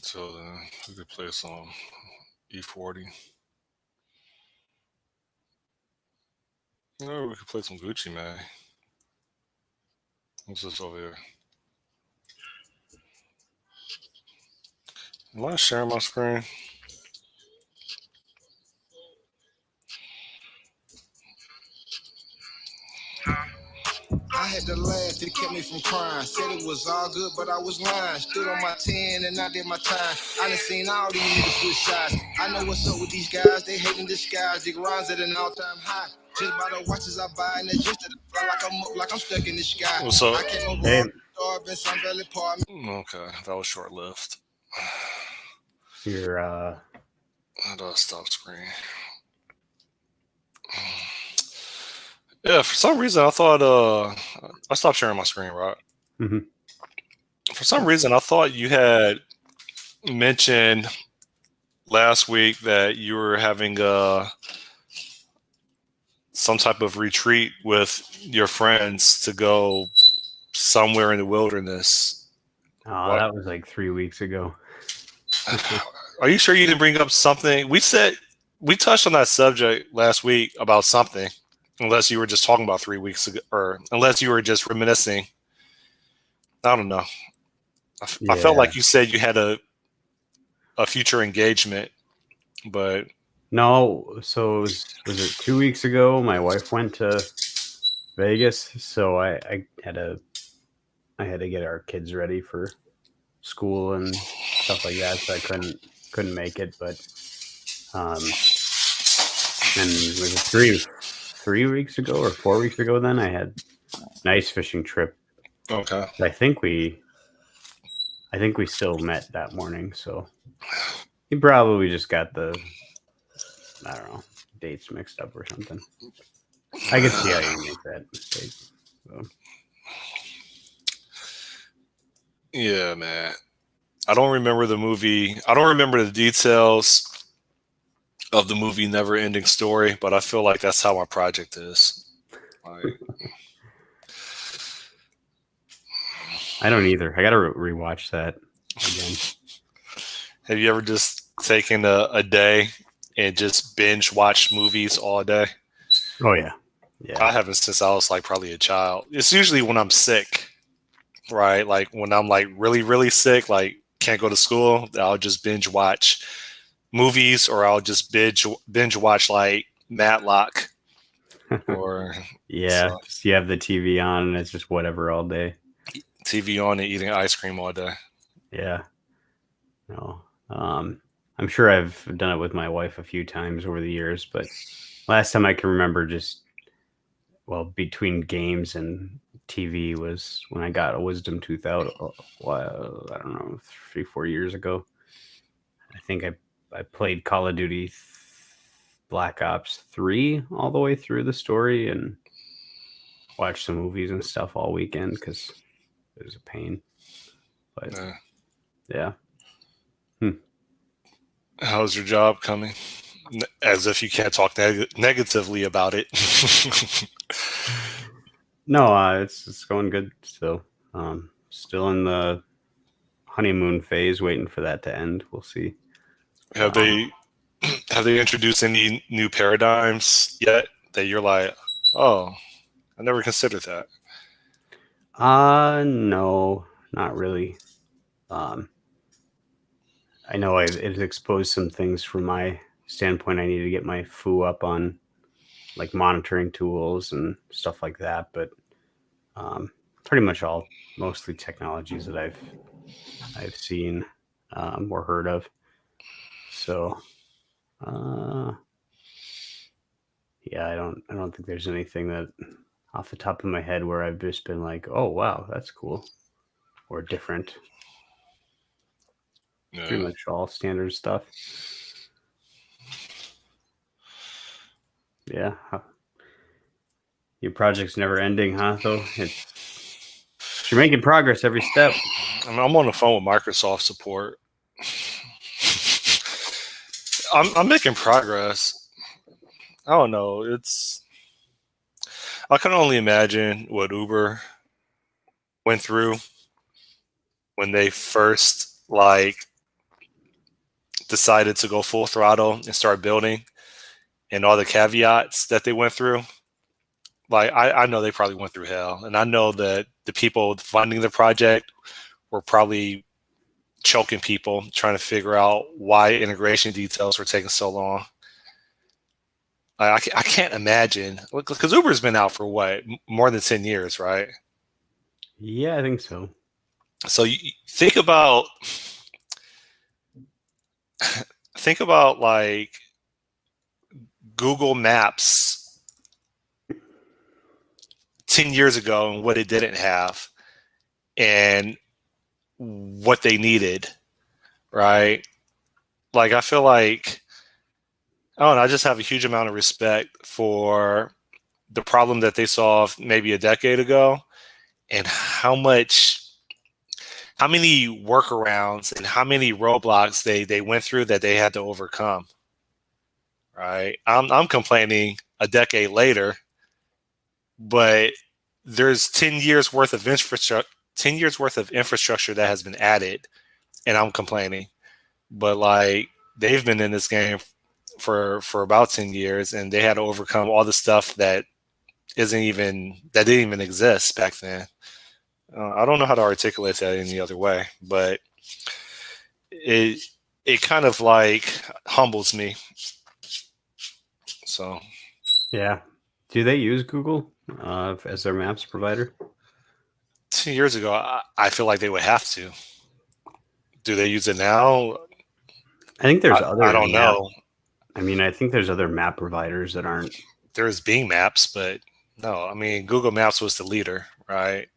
So then we could play some E40. No, we could play some Gucci, man. What's this over here? Am I sharing my screen? I had to laugh, it kept me from crying. Said it was all good, but I was lying. Stood on my 10 and I did my time. I done seen all these niggas switch sides. I know what's up with these guys, they hate in disguise. They grinds at an all-time high. Just by the watches I buy, and it's just that I fly like I'm stuck in the sky. What's up? I can't go Hey, wrong. Starving, Sun Valley Park. Okay, that was short lived. you're How do I stop screen? Yeah, for some reason I thought I stopped sharing my screen, right? mhm. For some reason I thought you had mentioned last week that you were having some type of retreat with your friends to go somewhere in the wilderness. Oh, What? that was like 3 weeks ago. Are you sure you didn't bring up something? We touched on that subject last week about something, unless you were just talking about 3 weeks ago, or unless you were just reminiscing. I don't know. I felt Yeah. like you said you had a future engagement, but No, so was it 2 weeks ago? My wife went to Vegas, so I had to get our kids ready for school and stuff like that, so I couldn't make it. But and was it 3 weeks ago or 4 weeks ago? Then I had an ice fishing trip. okay. I think we still met that morning. So he probably just got the, I don't know, dates mixed up or something. I can see how you make that mistake. So. Yeah, man. I don't remember the movie. I don't remember the details of the movie Never Ending Story, but I feel like that's how my project is. Like, I don't either. I got to rewatch that again. have you ever just taken a day and just binge watched movies all day? Oh yeah, I yeah, haven't since I was like probably a child. It's usually when I'm sick, right? Like when I'm like really, really sick, like can't go to school, I'll just binge watch movies, or I'll just binge watch like Matlock or yeah. so, Just you have the TV on and it's just whatever all day. TV on and eating ice cream all day. Yeah, no. I'm sure I've done it with my wife a few times over the years, but last time I can remember just between games and TV was when I got a wisdom tooth out. I don't know, 3-4 years ago. I think I played Call of Duty Black Ops 3 all the way through the story and watched some movies and stuff all weekend because it was a pain. But yeah. How's your job coming? As if you can't talk negatively about it. No, it's going good still. Still in the honeymoon phase, waiting for that to end. We'll see. Have they introduced any new paradigms yet that you're like, oh, I never considered that? No, not really. I know it exposed some things from my standpoint. I need to get my foo up on like monitoring tools and stuff like that, but pretty much mostly technologies that I've seen or heard of. So yeah, I don't think there's anything that off the top of my head where I've just been like, oh wow, that's cool or different. Yeah. Pretty much all standard stuff. Yeah. Your project's never ending, huh? Though you're making progress every step. I'm on the phone with Microsoft support. I'm making progress. I don't know. I can only imagine what Uber went through when they first like decided to go full throttle and start building, and all the caveats that they went through, like I know they probably went through hell, and I know that the people funding the project were probably choking people trying to figure out why integration details were taking so long. I can't imagine, because Uber's been out for what, more than 10 years, right? Yeah, I think so. So you think about like Google Maps 10 years ago and what it didn't have and what they needed, right? Like I feel like, I don't know, I just have a huge amount of respect for the problem that they solved maybe a decade ago, and how many workarounds and how many roadblocks they went through that they had to overcome. Right? I'm complaining a decade later, but there's 10 years worth of infrastructure 10 years worth of infrastructure that has been added, and I'm complaining. But like, they've been in this game for about 10 years, and they had to overcome all the stuff that didn't even exist back then. I don't know how to articulate that any other way, but it it kind of like humbles me. So Yeah. Do they use Google as their maps provider? 2 years ago, I feel like they would have to. Do they use it now? I think there's I other don't map. know. I mean, I think there's other map providers that aren't. There's Bing Maps, but no, I mean, Google Maps was the leader, right?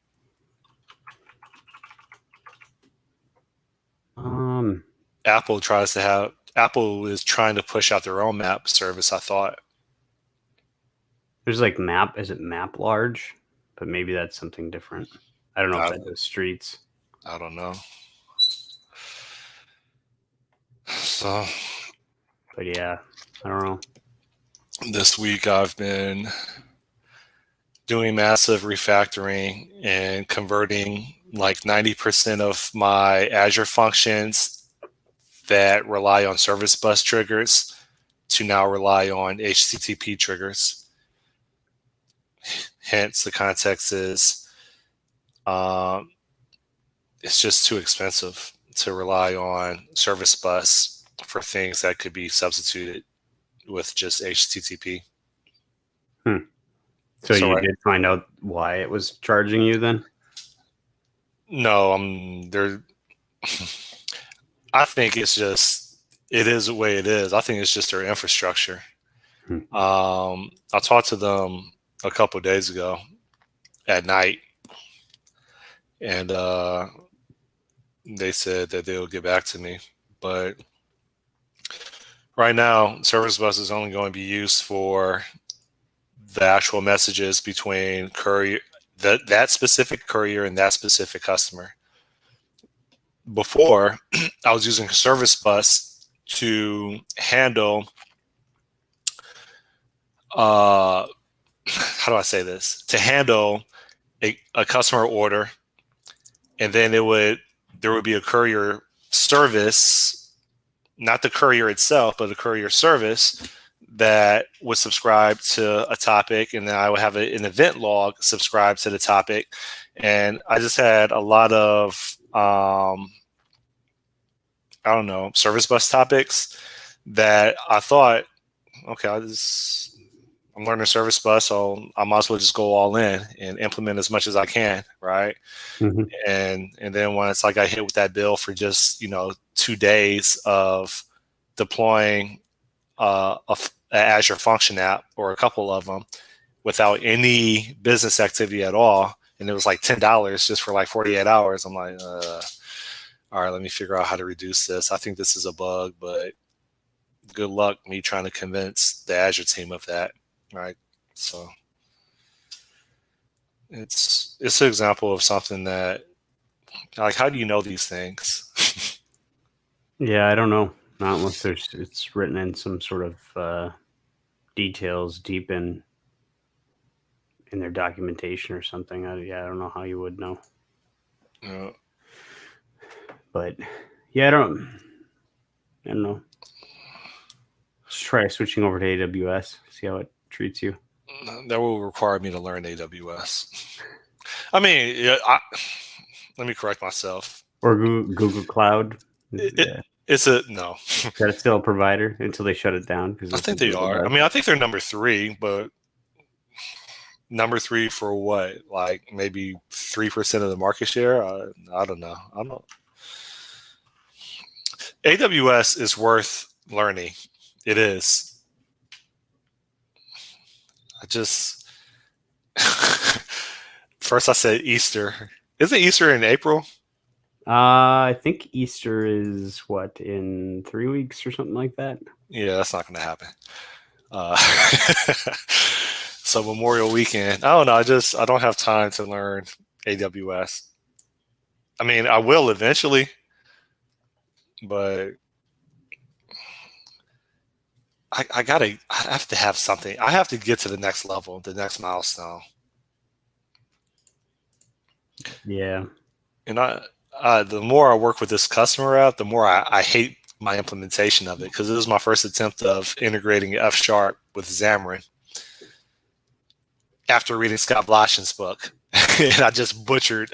Apple is trying to push out their own map service, I thought. There's like Map. Is it Map Large? But maybe that's something different. I don't know if that does streets. I don't know. So, but yeah, I don't know. This week I've been doing massive refactoring and converting like 90% of my Azure functions that rely on service bus triggers to now rely on HTTP triggers. Hence, the context is it's just too expensive to rely on service bus for things that could be substituted with just HTTP. So you did find out why it was charging you then? No, there. I think it is the way it is. I think it's just their infrastructure. I talked to them a couple of days ago at night, and they said that they'll get back to me. But right now, service bus is only going to be used for the actual messages between courier, that specific courier and that specific customer. Before, I was using service bus to handle how do I say this? To handle a customer order, and then there would be a courier service, not the courier itself, but a courier service that would subscribe to a topic, and then I would have an event log subscribe to the topic. And I just had a lot of I don't know, service bus topics that I thought, okay, I'm learning service bus, so I might as well just go all in and implement as much as I can, right? Mm-hmm. And then when it's like I hit with that bill for just 2 days of deploying a Azure Function app or a couple of them without any business activity at all, and it was like $10 just for like 48 hours. I'm like, all right, let me figure out how to reduce this. I think this is a bug, but good luck me trying to convince the Azure team of that, right? So it's an example of something that, like, how do you know these things? Yeah, I don't know. Not unless it's written in some sort of details deep in their documentation or something. I don't know how you would know. Yeah. But yeah, I don't know. Just try switching over to AWS. See how it treats you. That will require me to learn AWS. I mean, let me correct myself. Or Google Cloud. It, it's a no. Is that still a provider until they shut it down? Because I think they are. I mean, I think they're number 3, but number 3 for what? Like maybe 3% of the market share? I don't know. I don't. AWS is worth learning. It is. I just first I said Easter. Isn't Easter in April? I think Easter is what, in 3 weeks or something like that. Yeah, that's not going to happen. So Memorial Weekend. I don't know. I don't have time to learn AWS. I mean, I will eventually, but I have to have something. I have to get to the next level, the next milestone. Yeah. And the more I work with this customer app, the more I hate my implementation of it, because it was my first attempt of integrating F# with Xamarin after reading Scott Blashen's book. And I just butchered.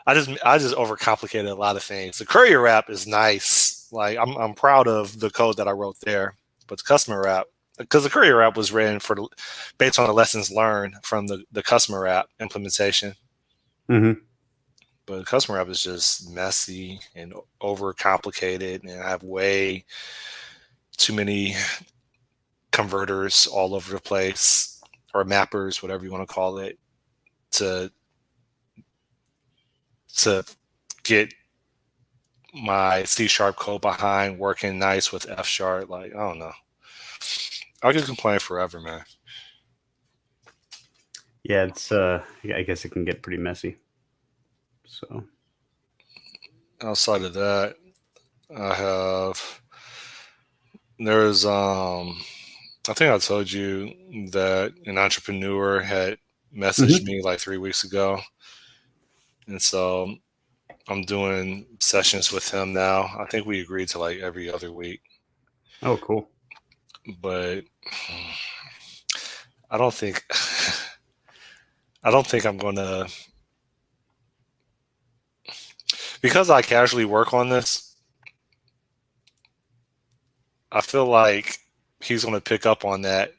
I just overcomplicated a lot of things. The Courier app is nice. Like I'm proud of the code that I wrote there, but the customer app, because the Courier app was written based on the lessons learned from the customer app implementation. Mm-hmm. But the customer app is just messy and overcomplicated, and I have way too many converters all over the place, or mappers, whatever you want to call it, to get my C# code behind working nice with F#. Like, I don't know. I could complain forever, man. Yeah, it's I guess it can get pretty messy. So outside of that, there's I think I told you that an entrepreneur had messaged me like 3 weeks ago, and so I'm doing sessions with him now. I think we agreed to like every other week. Oh, cool. But I don't think I'm gonna, because I casually work on this. I feel like he's gonna pick up on that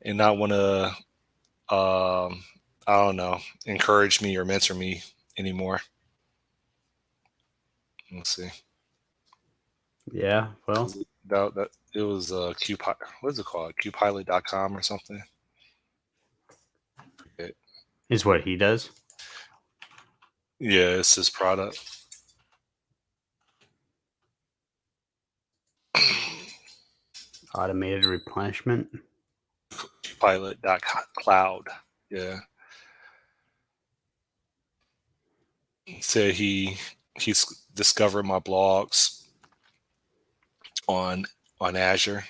and not want to, I don't know, encourage me or mentor me anymore. Let's see. Yeah, well, that it was what is it called? Qpilot.com or something. is what he does. Yeah, it's his product. Automated replenishment. Pilot.cloud. Yeah. He said he's discovered my blogs on Azure.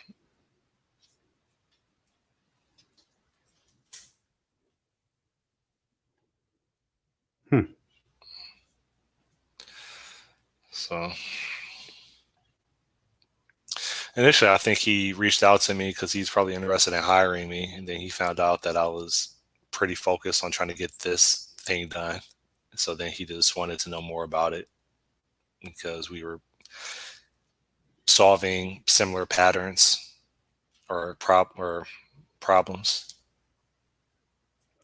So initially, I think he reached out to me because he's probably interested in hiring me, and then he found out that I was pretty focused on trying to get this thing done. So then he just wanted to know more about it because we were solving similar patterns or problems.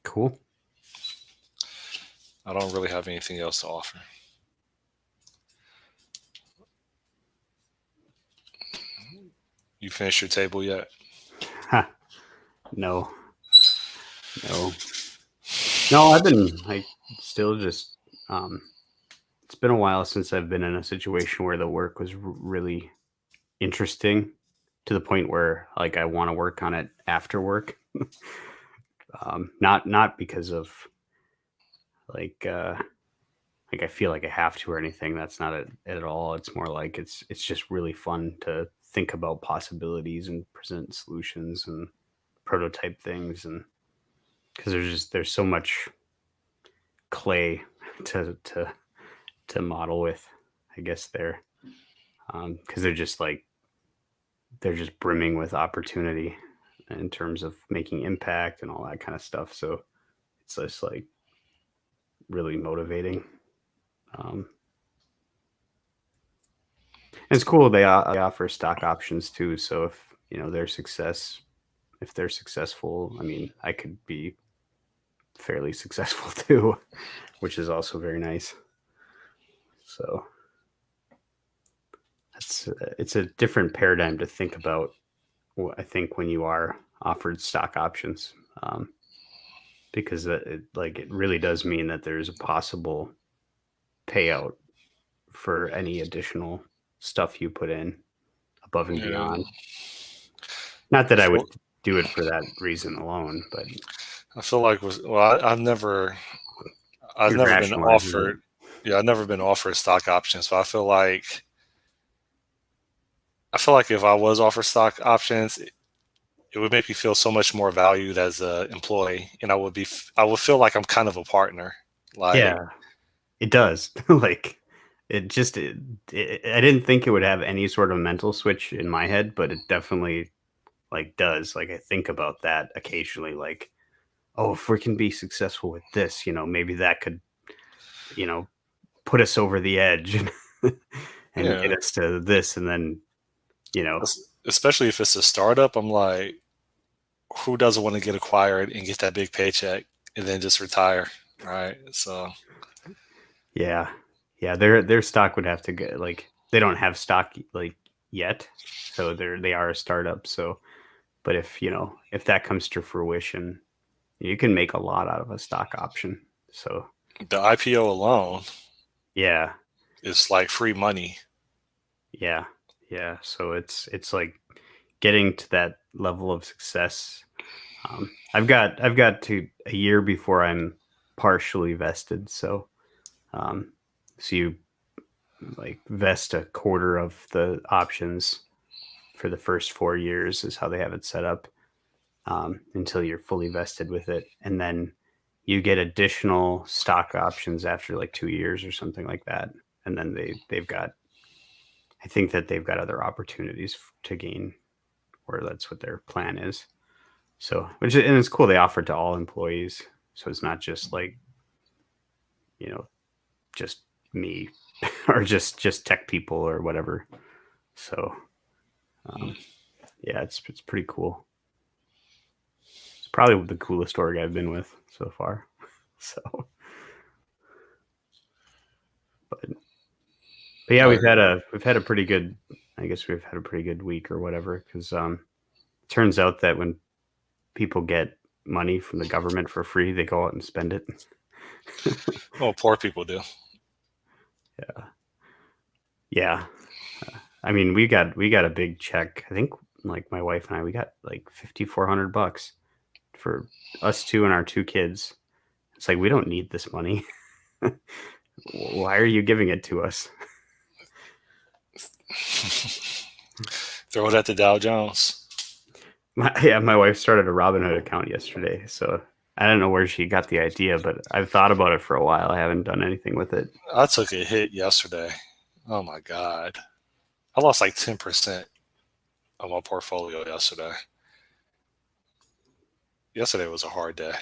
Cool. I don't really have anything else to offer. You finished your table yet? Ha. No. I've been still just it's been a while since I've been in a situation where the work was really interesting to the point where like I want to work on it after work. Not because of like I feel like I have to or anything. That's not it at all. It's more like it's just really fun to think about possibilities and present solutions and prototype things, and because there's so much clay to model with, I guess there. because they're just brimming with opportunity in terms of making impact and all that kind of stuff. So it's just like really motivating. Um, and it's cool they offer stock options too. So if if they're successful, I mean, I could be fairly successful too, which is also very nice. So it's a different paradigm to think about. I think when you are offered stock options, because it really does mean that there's a possible payout for any additional stuff you put in above and Yeah. beyond. Not I that I would feel, do it for that reason alone, but I feel like I've you'd never been rationalize it. offered. Yeah, I've never been offered stock options, but I feel like if I was offered stock options, it would make me feel so much more valued as an employee, and I would feel like I'm kind of a partner. Like, Yeah, it does. Like I didn't think it would have any sort of mental switch in my head, but it definitely like does. Like I think about that occasionally, like, oh, if we can be successful with this, maybe that could, you know, put us over the edge and yeah, get us to this. And then, you know, especially if it's a startup, I'm like, who doesn't want to get acquired and get that big paycheck and then just retire, right? So yeah, yeah, their stock would have to get like, they don't have stock like yet. So they are a startup. So, but if that comes to fruition, you can make a lot out of a stock option. So, the IPO alone yeah, is like free money. yeah, yeah. So it's like getting to that level of success. I've got to a year before I'm partially vested. Um, so you like vest a quarter of the options for the first 4 years is how they have it set up, until you're fully vested with it, and then you get additional stock options after like 2 years or something like that, and then they've got, I think that they've got other opportunities to gain, or that's what their plan is. So, and it's cool they offer it to all employees, so it's not just like, you know just me or just tech people or whatever. So, um, yeah, it's pretty cool. It's probably the coolest org I've been with so far. So, but yeah, I, we've had a pretty good. I guess we've had a pretty good week or whatever, because it turns out that when people get money from the government for free, they go out and spend it. well, poor people do. Yeah, yeah. I mean, we got a big check. I think like my wife and I, we got like $5,400 for us two and our two kids. It's like we don't need this money. Why are you giving it to us? Throw it at the Dow Jones. My wife started a Robinhood account yesterday, so I don't know where she got the idea, but I've thought about it for a while. I haven't done anything with it. I took a hit yesterday. Oh my god, I lost like 10% of my portfolio yesterday. Yesterday was a hard day.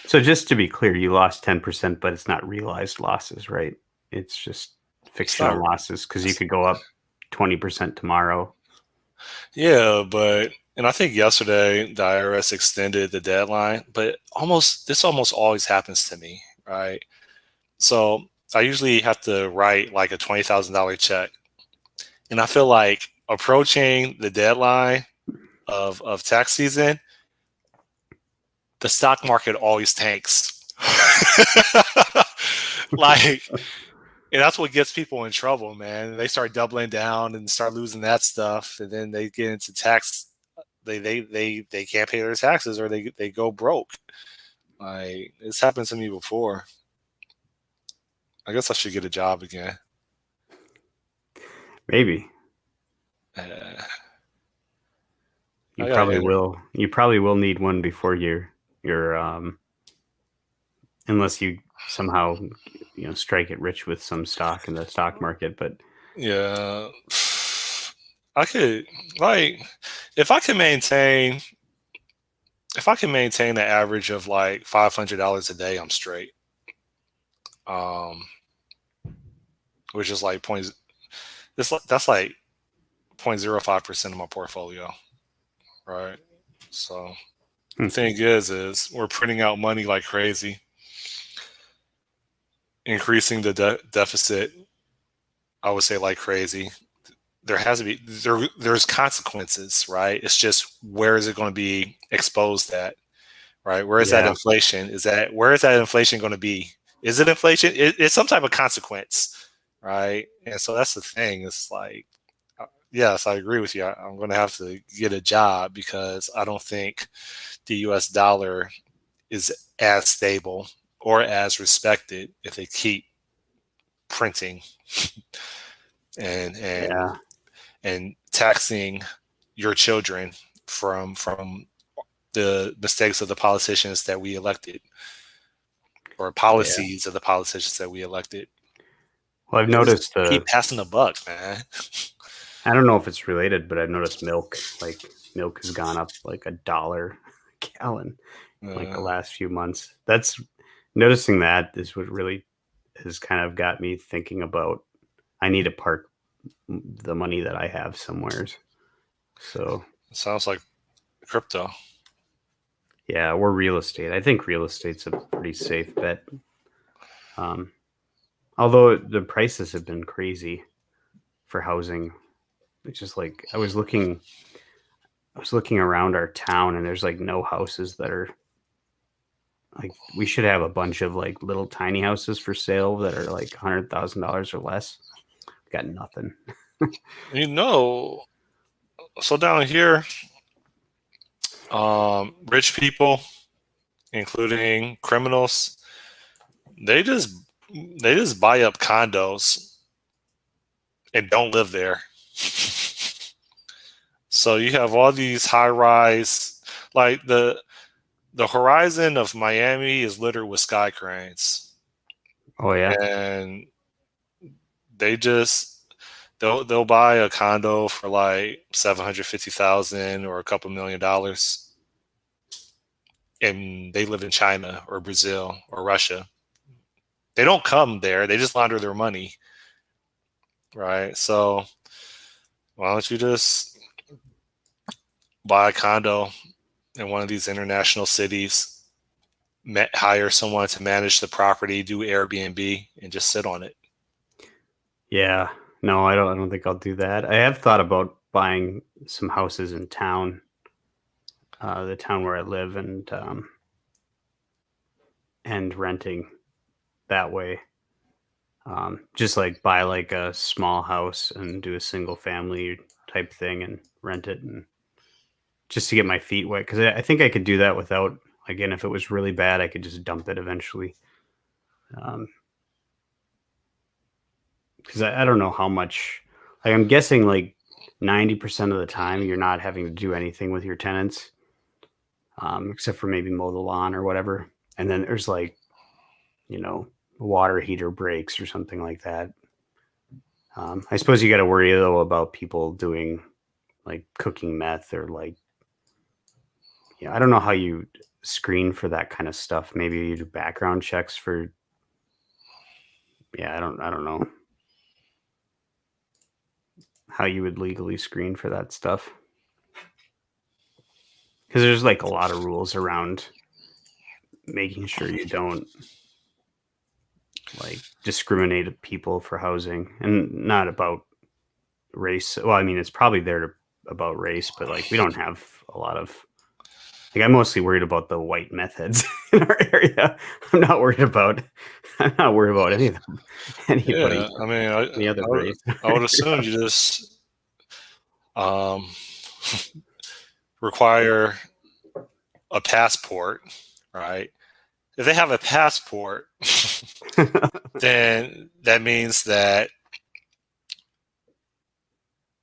So just to be clear, you lost 10%, but it's not realized losses, right? It's just It's not. fictional losses, because you could go up 20% tomorrow. Yeah, but and I think yesterday the IRS extended the deadline, but this almost always happens to me, right? So I usually have to write like a $20,000 check, and I feel like approaching the deadline of tax season, the stock market always tanks. Like, and that's what gets people in trouble, man. They start doubling down and start losing that stuff, and then they get into tax. They can't pay their taxes, or they go broke. Like, it's happened to me before. I guess I should get a job again. Maybe. Uh, You I got probably to will. You probably will need one before you're unless you somehow strike it rich with some stock in the stock market. But Yeah. I could like if I can maintain if I can maintain an average of like $500 a day, I'm straight. Um, which is like point. That's like 0.05% of my portfolio, right? So the Hmm. thing is we're printing out money like crazy, increasing the deficit. I would say like crazy. There has to be there's consequences, right? It's just where is it going to be exposed at, right? Where is that Yeah, inflation? Where is that inflation going to be? Is it inflation? It's some type of consequence, right? And so that's the thing. It's like, yes, I agree with you. I'm going to have to get a job because I don't think the U.S. dollar is as stable or as respected if they keep printing and and yeah, and taxing your children from the mistakes of the politicians that we elected or yeah. policies of the politicians that we elected. Well, I've They just noticed keep passing the buck, man. I don't know if it's related, but I've noticed milk has gone up like $1 a gallon like the Uh, last few months. That's noticing that is what really has kind of got me thinking about I need to park the money that I have somewheres. So sounds like crypto. yeah, or real estate. I think real estate's a pretty safe bet. Um, although the prices have been crazy for housing. It's just like I was looking around our town and there's like no houses that are like we should have a bunch of like little tiny houses for sale that are like $100,000 or less. Got nothing. You know, so down here, rich people, including criminals, they just they just buy up condos and don't live there. So you have all these high rise, like the horizon of Miami is littered with sky cranes, Oh yeah, and they just they'll buy a condo for like 750,000 or a couple $1 million, and they live in China or Brazil or Russia. They don't come there; they just launder their money, right? So why don't you just buy a condo in one of these international cities, hire someone to manage the property, do Airbnb, and just sit on it? yeah. No, I don't think I'll do that. I have thought about buying some houses in town, the town where I live, and renting that way. Just like buy like a small house and do a single family type thing and rent it and just to get my feet wet because I think I could do that without again if it was really bad I could just dump it eventually. Because I don't know how much like I'm guessing like 90% of the time you're not having to do anything with your tenants except for maybe mow the lawn or whatever. And then there's like you know water heater breaks or something like that. I suppose you got to worry though about people doing like cooking meth or like yeah, I don't know how you screen for that kind of stuff. Maybe you do background checks for yeah, I don't know how you would legally screen for that stuff. Cuz there's like a lot of rules around making sure you don't like discriminate people for housing and not about race. Well, I mean it's probably there to about race, but like we don't have a lot of like I'm mostly worried about the white meth heads in our area. I'm not worried about I'm not worried about any of them, anybody, Yeah, I mean, any other race. I would assume you just um, require a passport, right? If they have a passport, then that means that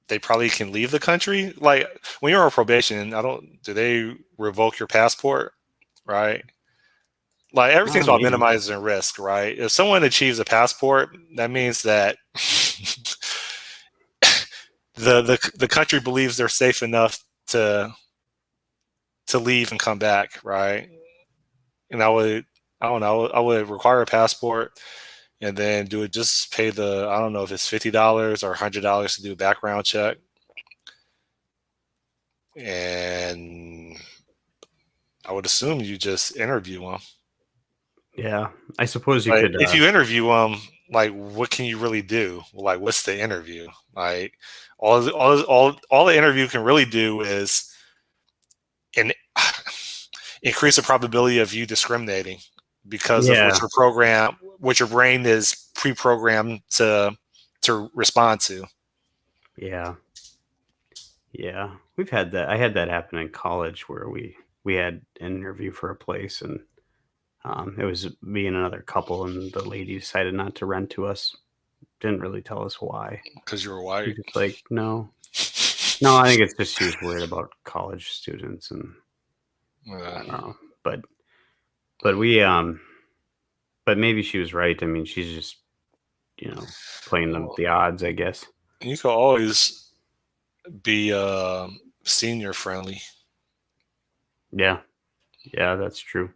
they probably can leave the country. Like when you're on probation, I don't. Do they revoke your passport, right? Like everything's about Maybe. minimizing risk, right? If someone achieves a passport, that means that the country believes they're safe enough to leave and come back, right? And I don't know, I would require a passport and then do it. Just pay the, I don't know if it's $50 or $100 to do a background check, and I would assume you just interview them. Yeah, I suppose you Like, could. if you interview them, like, what can you really do? Like, what's the interview? Like, all the interview can really do is in, increase the probability of you discriminating because of Yeah, what your brain is pre-programmed to respond to. yeah, yeah. We've had that. I had that happen in college where we had an interview for a place, and it was me and another couple, and the lady decided not to rent to us. Didn't really tell us why. Because you're She white. was just like, no, no. I think it's just she was worried about college students, and I Uh, don't know. But we but maybe she was right. I mean, she's just playing the odds, I guess. you can always be senior friendly. Yeah, yeah, that's true.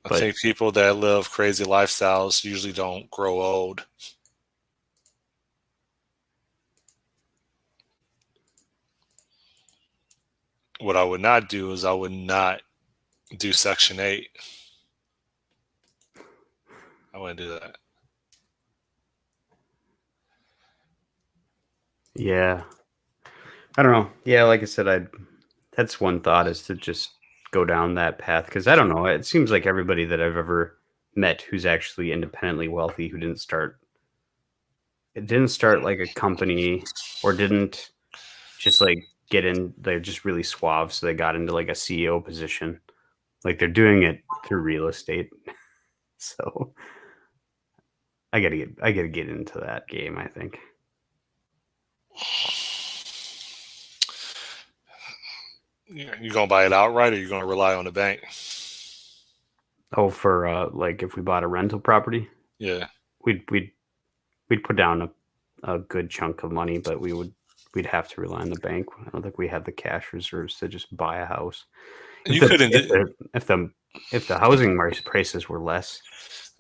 I But think people that live crazy lifestyles usually don't grow old. What I would not do is I would not do Section 8. I wouldn't do that. yeah, I don't know. Yeah, like I said, that's one thought is to just go down that path because I don't know. It seems like everybody that I've ever met who's actually independently wealthy who didn't start like a company or didn't just like get in. They're just really suave, so they got into like a CEO position. Like they're doing it through real estate. So I gotta get into that game, I think. You gonna buy it outright, or you gonna rely on the bank? Oh, for like if we bought a rental property, Yeah. we'd we'd we'd put down a good chunk of money, but we'd have to rely on the bank. I don't think we have the cash reserves to just buy a house. If You the couldn't if the if the if the housing prices were less,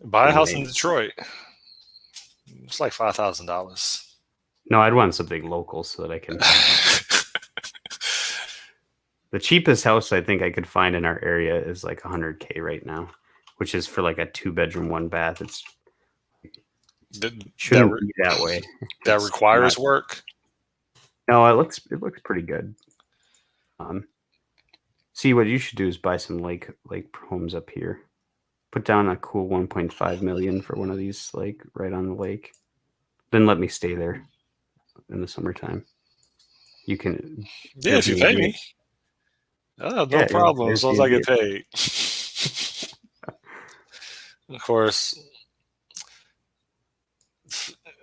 buy a we house in may. Detroit. It's like $5,000. No, I'd want something local so that I can. The cheapest house I think I could find in our area is like 100K right now, which is for like a 2 bedroom, 1 bath. It's that shouldn't be that way. that It's not. requires work. No, it looks pretty good. Um, See, what you should do is buy some lake homes up here. Put down a cool 1.5 million for one of these, like right on the lake. Then let me stay there in the summertime. You can Yeah, if you pay Airbnb it. me, no Yeah, problem. As long as I Airbnb get it. paid. Of course,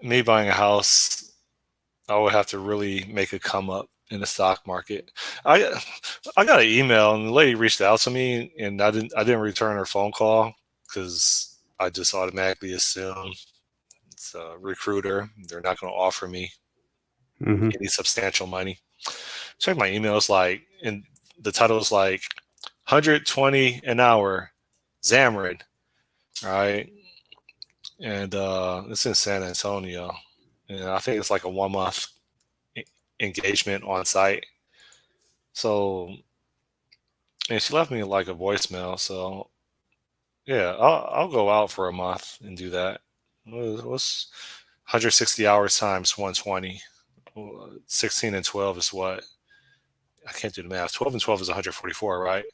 me buying a house, I would have to really make a come up in the stock market. I I got an email and the lady reached out to me and I didn't return her phone call because I just automatically assume it's a recruiter. They're not going to offer me Hmm. any substantial money. Check my emails, like, and the title is like 120 an hour, Xamarin, right? And it's in San Antonio, and I think it's like a 1 month engagement on site. So, and she left me like a voicemail. So, yeah, I'll go out for a month and do that. What's 160 hours times 120? 16 and 12 is what? I can't do the math. 12 and 12 is 144, right?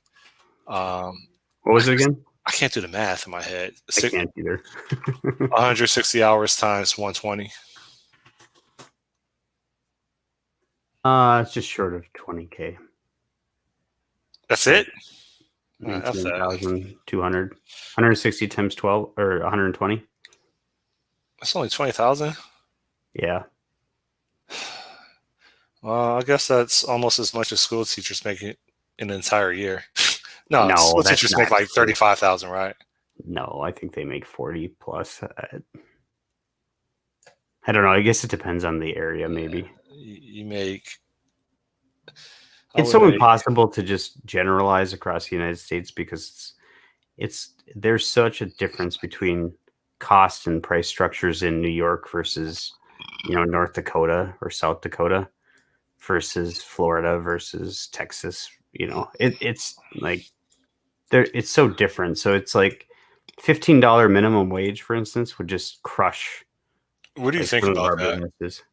Um, What was it again? I can't do the math in my head. I can't either. 160 hours times 120. It's just short of 20K. That's Like it? F that. 19,200. 160 times 12 or 120. That's only 20,000. Yeah. Well, I guess that's almost as much as school teachers make it in an entire year. No, No, school that's teachers make not like true. 35,000, right? No, I think they make 40 plus. I don't know. I guess it depends on the area, maybe. You make, I It's would so make, impossible to just generalize across the United States because it's there's such a difference between cost and price structures in New York versus, North Dakota or South Dakota versus Florida versus Texas. It's like it's so different. So it's like $15 minimum wage, for instance, would just crush what do you like think some of about our that? businesses.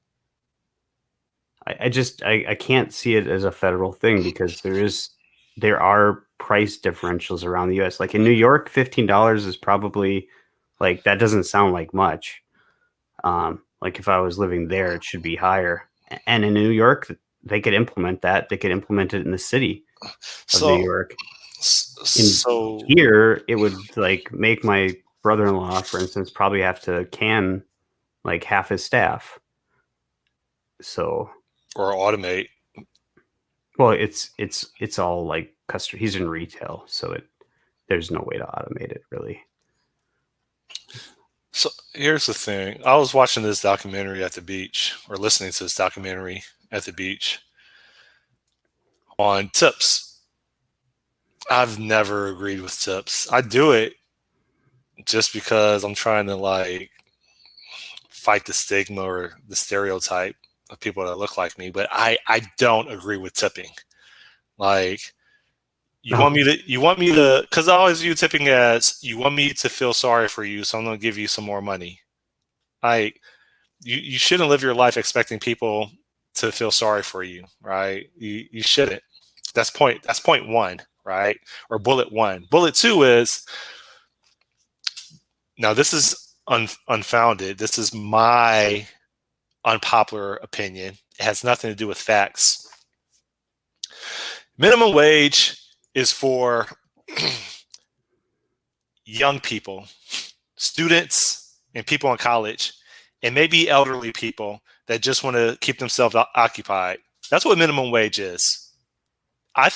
I can't see it as a federal thing because there are price differentials around the US. Like in New York, $15 is probably like that doesn't sound like much. Like if I was living there, it should be higher. And in New York, they could implement that. They could implement it in the city of New So, York. In so, here, it would like make my brother-in-law, for instance, probably have to can like half his staff. So, or automate. well, it's all like customer. He's in retail, so there's no way to automate it really. So here's the thing. I was watching this documentary at the beach, or listening to this documentary at the beach on tips. I've never agreed with tips. I do it just because I'm trying to like fight the stigma or the stereotype of people that look like me, but I don't agree with tipping. Like No, you want me to because I always view tipping as you want me to feel sorry for you, so I'm gonna give you some more money. I you shouldn't live your life expecting people to feel sorry for you, right? You shouldn't. That's point one, right? Or bullet one. Bullet two is now this is unfounded. This is my unpopular opinion. It has nothing to do with facts. Minimum wage is for young people, students, and people in college, and maybe elderly people that just want to keep themselves occupied. That's what minimum wage is. I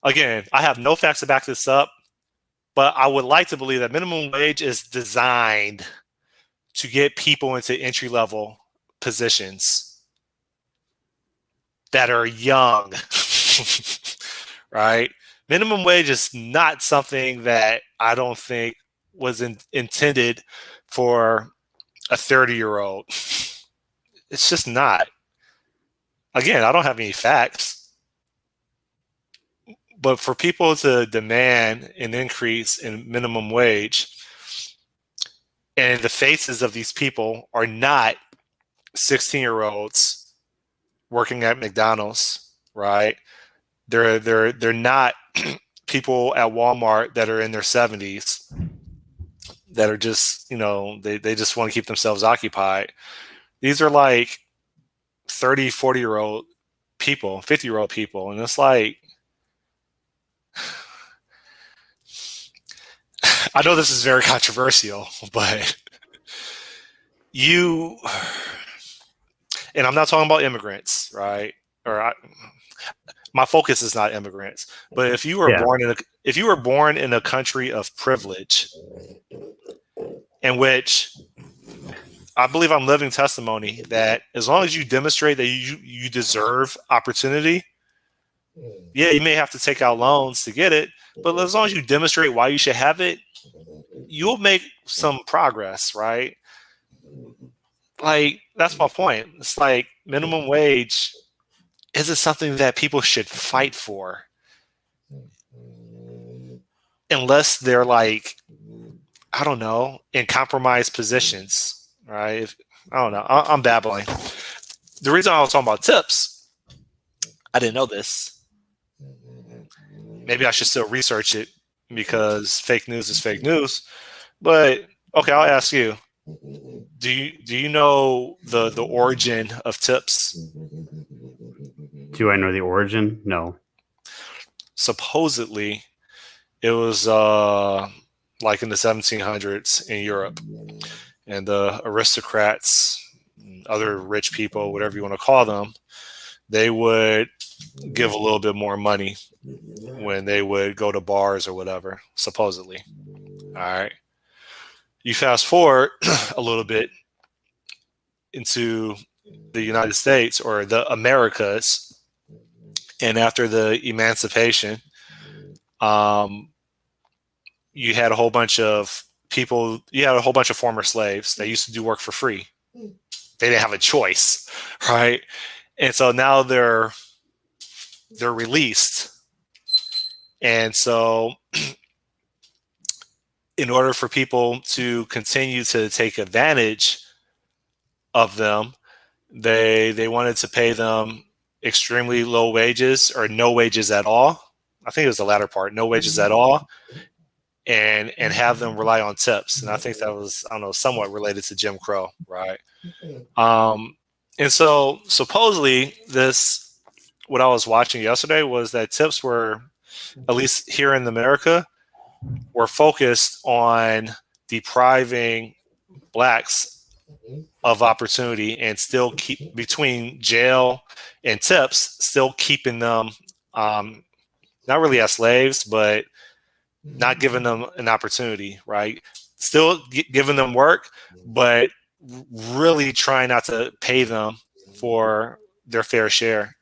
Again, I have no facts to back this up, but I would like to believe that minimum wage is designed to get people into entry level positions that are young, right? Minimum wage is not something that I don't think was intended for a 30-year-old. It's just not. Again, I don't have any facts, but for people to demand an increase in minimum wage, and the faces of these people are not 16-year-olds working at McDonald's, right? They're not people at Walmart that are in their 70s that are just, they just want to keep themselves occupied. These are like 30, 40-year-old people, 50-year-old people. And it's like, I know this is very controversial, but you, and I'm not talking about immigrants, right? My focus is not immigrants, but yeah, if you were born in a country of privilege, in which I believe I'm living testimony that as long as you demonstrate that you deserve opportunity, yeah, you may have to take out loans to get it, but as long as you demonstrate why you should have it, you'll make some progress, right? Like that's my point. It's like minimum wage isn't something that people should fight for unless they're like, I don't know, in compromised positions, right? I don't know. I'm babbling. The reason I was talking about tips, I didn't know this. Maybe I should still research it because fake news is fake news. But okay, I'll ask you. Do you know the origin of tips? do I know the origin? No. Supposedly, it was like in the 1700s in Europe, and the aristocrats, other rich people, whatever you want to call them, they would give a little bit more money when they would go to bars or whatever, supposedly. All right. You fast forward a little bit, into the United States or the Americas, and after the emancipation, um, you had a whole bunch of people. You had a whole bunch of former slaves that used to do work for free. They didn't have a choice, right? And so now they're released, and so in order for people to continue to take advantage of them, they wanted to pay them extremely low wages or no wages at all. I think it was the latter part, no wages at all, and have them rely on tips. And I think that was, I don't know, somewhat related to Jim Crow, right? And so supposedly this, what I was watching yesterday was that tips were, at least here in America, were focused on depriving blacks of opportunity and still keep between jail and tips, still keeping them not really as slaves, but not giving them an opportunity, right? Still giving them work, but really trying not to pay them for their fair share.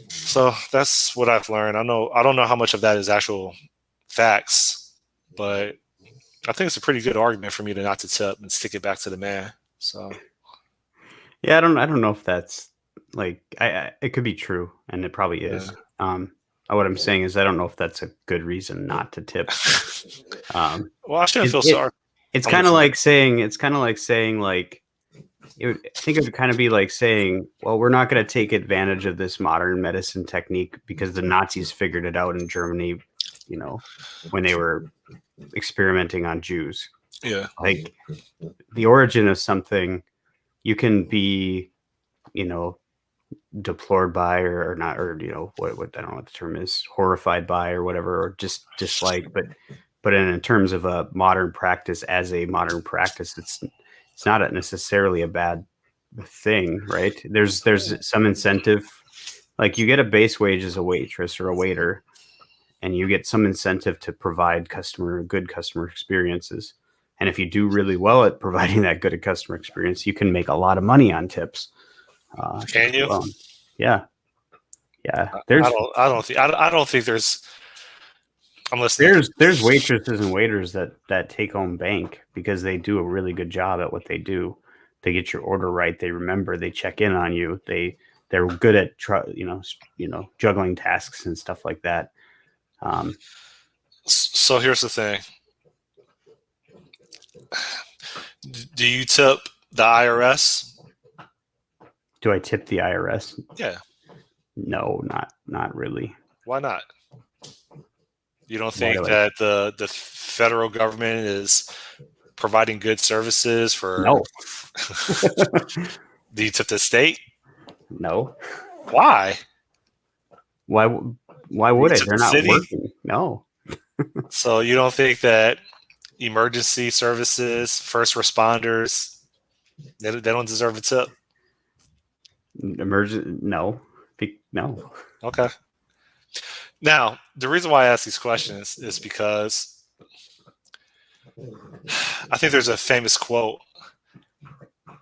So that's what I've learned. I don't know how much of that is actual facts, but I think it's a pretty good argument for me to not to tip and stick it back to the man. So yeah, I don't know if that's like it could be true, and it probably is. What I'm saying is I don't know if that's a good reason not to tip. Well, I shouldn't feel sorry. It's kind of like saying like I think it would kind of be like saying, well, we're not going to take advantage of this modern medicine technique because the Nazis figured it out in Germany, you know, when they were experimenting on Jews. Yeah. Like the origin of something you can be, you know, deplored by or not, or, you know, what I don't know what the term is, horrified by or whatever, or just dislike, but in terms of a modern practice, as a modern practice, it's not necessarily a bad thing, right? There's some incentive, like you get a base wage as a waitress or a waiter, and you get some incentive to provide good customer experiences. And if you do really well at providing that good a customer experience, you can make a lot of money on tips. Can you? Well, yeah. I don't think there's. I'm listening. There's waitresses and waiters that take home bank because they do a really good job at what they do. They get your order right. They remember. They check in on you. They're good at juggling tasks and stuff like that. So here's the thing. Do you tip the IRS? Do I tip the IRS? Yeah. No, not really. Why not? You don't think that the federal government is providing good services for? No. Do you tip the state? No. Why? Why would I? They're not working. No. So you don't think that emergency services, first responders, they don't deserve a tip? No. No. Okay. Now, the reason why I ask these questions is because I think there's a famous quote.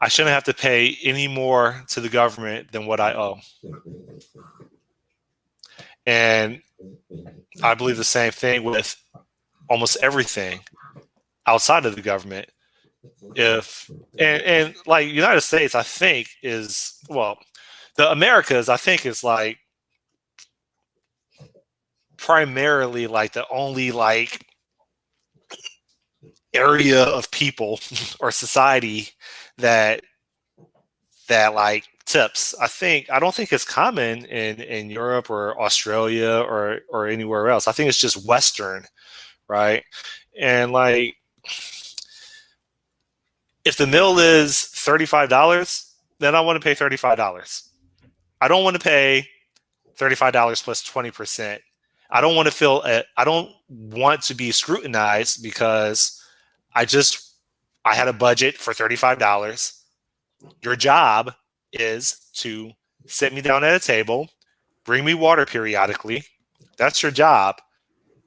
I shouldn't have to pay any more to the government than what I owe. And I believe the same thing with almost everything outside of the government. And like United States, I think is, well, the Americas, I think is like primarily like the only like area of people or society that like tips. I don't think it's common in Europe or Australia or anywhere else. I think it's just Western, right? And like if the meal is $35, then I want to pay $35. I don't want to pay $35 plus 20%. I don't want to be scrutinized because I had a budget for $35. Your job is to sit me down at a table, bring me water periodically. That's your job.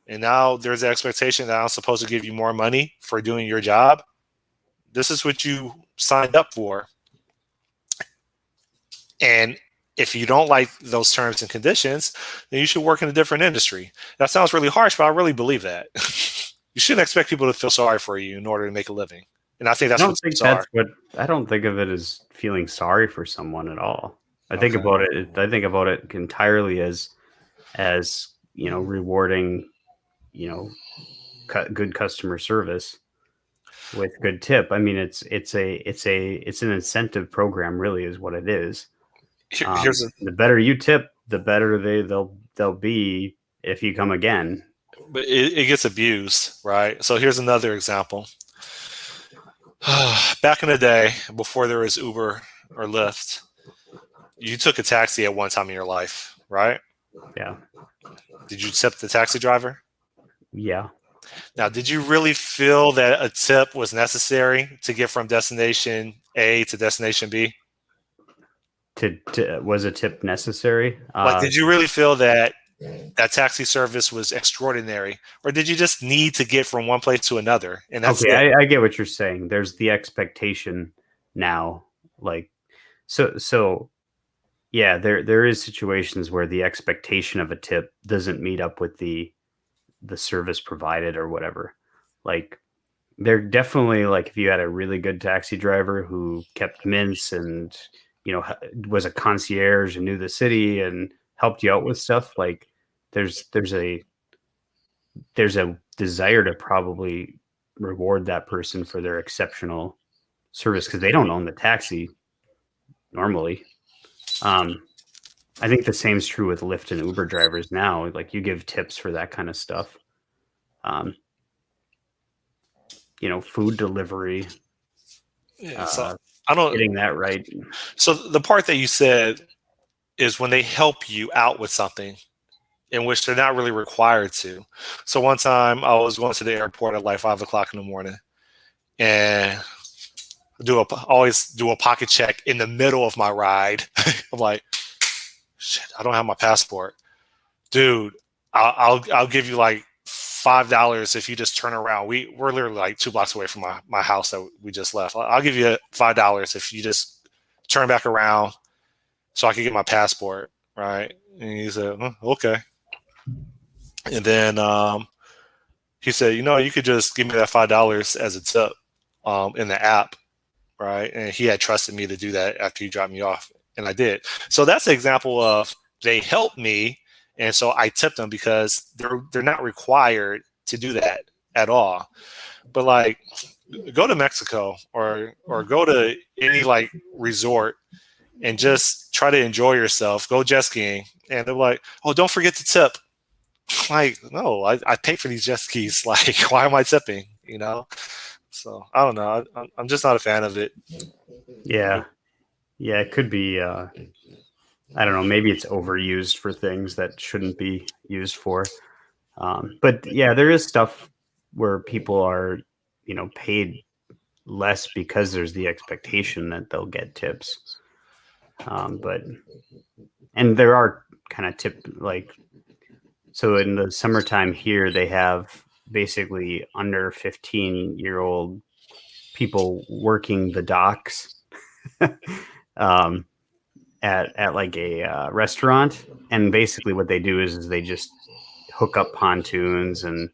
And now there's an expectation that I'm supposed to give you more money for doing your job. This is what you signed up for. And if you don't like those terms and conditions, then you should work in a different industry. That sounds really harsh, but I really believe that. You shouldn't expect people to feel sorry for you in order to make a living. And I think I that's what don't think tips that's are. what I don't think of it as feeling sorry for someone at all. Okay. I think about it entirely as rewarding, you know, good customer service with good tip. I mean, it's an incentive program, really, is what it is. Here's a, The better you tip, the better they'll be if you come again. but it gets abused, right? So here's another example. Back in the day, before there was Uber or Lyft, you took a taxi at one time in your life, right? Yeah, Did you tip the taxi driver? yeah. Now, did you really feel that a tip was necessary to get from destination A to destination B? Was a tip necessary? Like, did you really feel that that taxi service was extraordinary, or did you just need to get from one place to another, and that's Okay, it? I get what you're saying. There's the expectation now, like so. Yeah, there is situations where the expectation of a tip doesn't meet up with the service provided or whatever. Like they're definitely like if you had a really good taxi driver who kept mints and was a concierge and knew the city and helped you out with stuff, like there's there's a there's a desire to probably reward that person for their exceptional service because they don't own the taxi normally. Um, I think the same is true with Lyft and Uber drivers now. Like you give tips for that kind of stuff. Um, food delivery, Yeah, so uh, I don't. getting that right. So the part that you said is when they help you out with something in which they're not really required to. So one time I was going to the airport at like 5 o'clock in the morning, and always do a pocket check in the middle of my ride. I'm like, shit, I don't have my passport, dude. I'll give you like $5 if you just turn around. We're literally like 2 blocks away from my house that we just left. I'll give you $5 if you just turn back around so I can get my passport, right? And he said, okay. And then he said, you could just give me that $5 as a tip in the app, right? And he had trusted me to do that after he dropped me off, and I did. So that's an example of they helped me, and so I tipped them because they're not required to do that at all. But like, go to Mexico or go to any like resort and just try to enjoy yourself. Go jet skiing, and they're like, "Oh, don't forget to tip." Like, no, I pay for these jet skis. Like, why am I tipping? So I don't know. I'm just not a fan of it. Yeah, yeah, it could be. I don't know. Maybe it's overused for things that shouldn't be used for. But yeah, there is stuff where people are, paid less because there's the expectation that they'll get tips. But and there are kind of tip like so in the summertime here they have basically under 15-year-old people working the docks um, at like a restaurant, and basically what they do is they just hook up pontoons and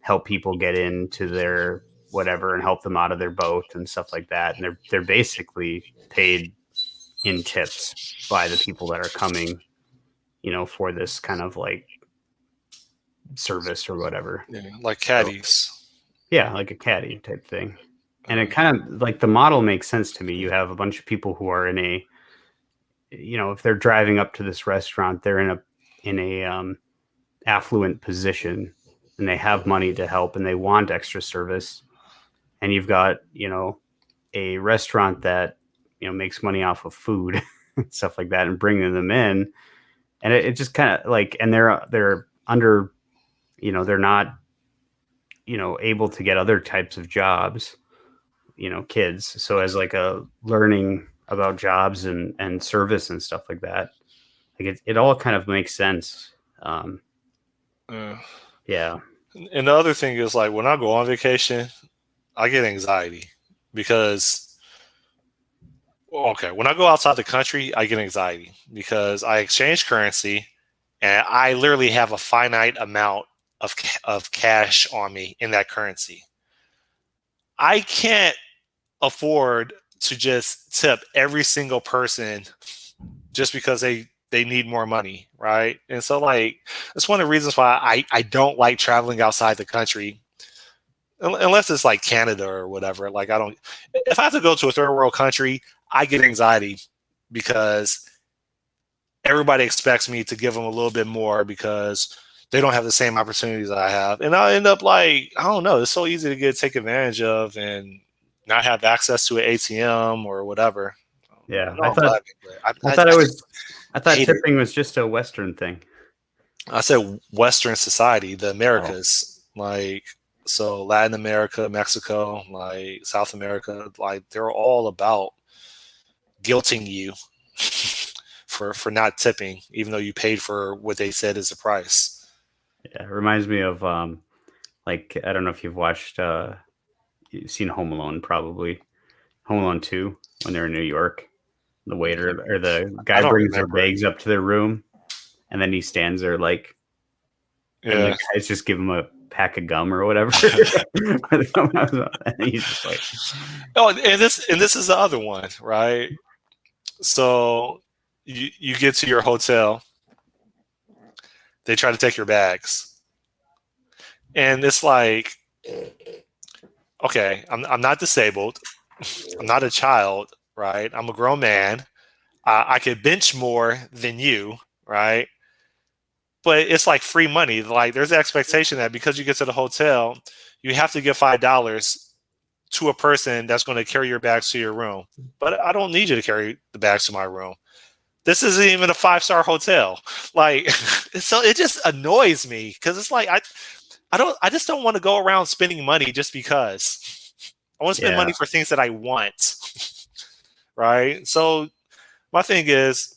help people get into their whatever and help them out of their boat and stuff like that. And they're basically paid in tips by the people that are coming, for this kind of like service or whatever. Yeah, like So caddies. yeah, like a caddy type thing. And it kind of like the model makes sense to me. You have a bunch of people who are in a, if they're driving up to this restaurant, they're in a affluent position and they have money to help and they want extra service. And you've got, a restaurant that, makes money off of food and stuff like that and bringing them in. And it just kind of like, and they're under, they're not, able to get other types of jobs, kids. So as like a learning about jobs and service and stuff like that, like it all kind of makes sense. Uh, Yeah. and the other thing is like when I go on vacation, I get anxiety because Okay, when I go outside the country, I get anxiety because I exchange currency, and I literally have a finite amount of cash on me in that currency. I can't afford to just tip every single person just because they need more money, right? And so like that's one of the reasons why I don't like traveling outside the country unless it's like Canada or whatever. Like I don't if I have to go to a third world country, I get anxiety because everybody expects me to give them a little bit more because they don't have the same opportunities I have. And I'll end up like, I don't know, it's so easy to get take advantage of and not have access to an ATM or whatever. I Yeah, know I'm black, but I thought it I just was I thought hate it. tipping was just a Western thing. I said Western society, the Oh, Americas, like so Latin America, Mexico, like South America, like they're all about guilting you for not tipping, even though you paid for what they said is the price. yeah, it reminds me of like I don't know if you've seen Home Alone, probably Home Alone 2, when they're in New York. The waiter or the I guy don't brings their remember it. bags up to their room, and then he stands there like, and the Yeah. guys just give him a pack of gum or whatever. And he's just like, Oh, and this is the other one, right? So you get to your hotel, they try to take your bags, and it's like, okay, I'm not disabled, I'm not a child, right? I'm a grown man. I could bench more than you, right? But it's like free money. Like there's an expectation that because you get to the hotel, you have to give $5 to a person that's going to carry your bags to your room. But I don't need you to carry the bags to my room. This isn't even a 5-star hotel. Like, so it just annoys me because it's like I just don't want to go around spending money just because. I want to spend yeah, money for things that I want, right? So my thing is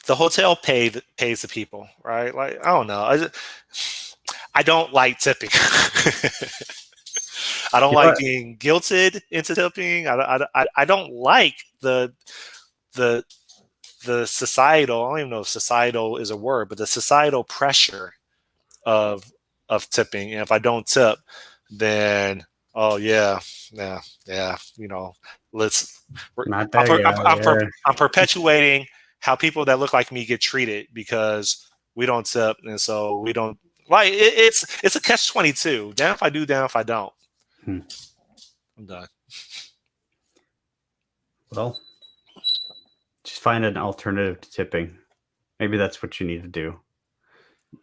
the hotel pays the people, right? Like I don't know, I don't like tipping. I don't you know like what? being guilted into tipping. I don't like the the societal. I don't even know if societal is a word, but the societal pressure of of tipping. And if I don't tip, then oh yeah, yeah, yeah. Let's. Not I'm, that guy. Yeah, I'm perpetuating how people that look like me get treated because we don't tip, and so we don't like it's a catch 22. Damn if I do, damn if I don't. hmm. I'm done. Well, just find an alternative to tipping. Maybe that's what you need to do.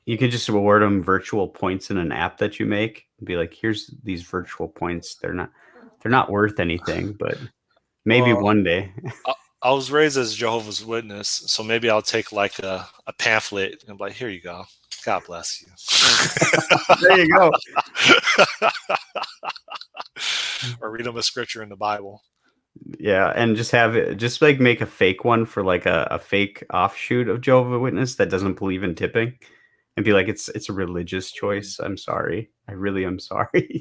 You could just award them virtual points in an app that you make. Be like, here's these virtual points. They're not worth anything, but maybe Well, one day. I was raised as a Jehovah's Witness, so maybe I'll take like a pamphlet and be like, here you go. God bless you. There you go. Or read them a scripture in the Bible. Yeah, and just have it, just like make a fake one for like a fake offshoot of Jehovah Witness that doesn't believe in tipping, and be like, it's a religious choice. I'm sorry, I really am sorry.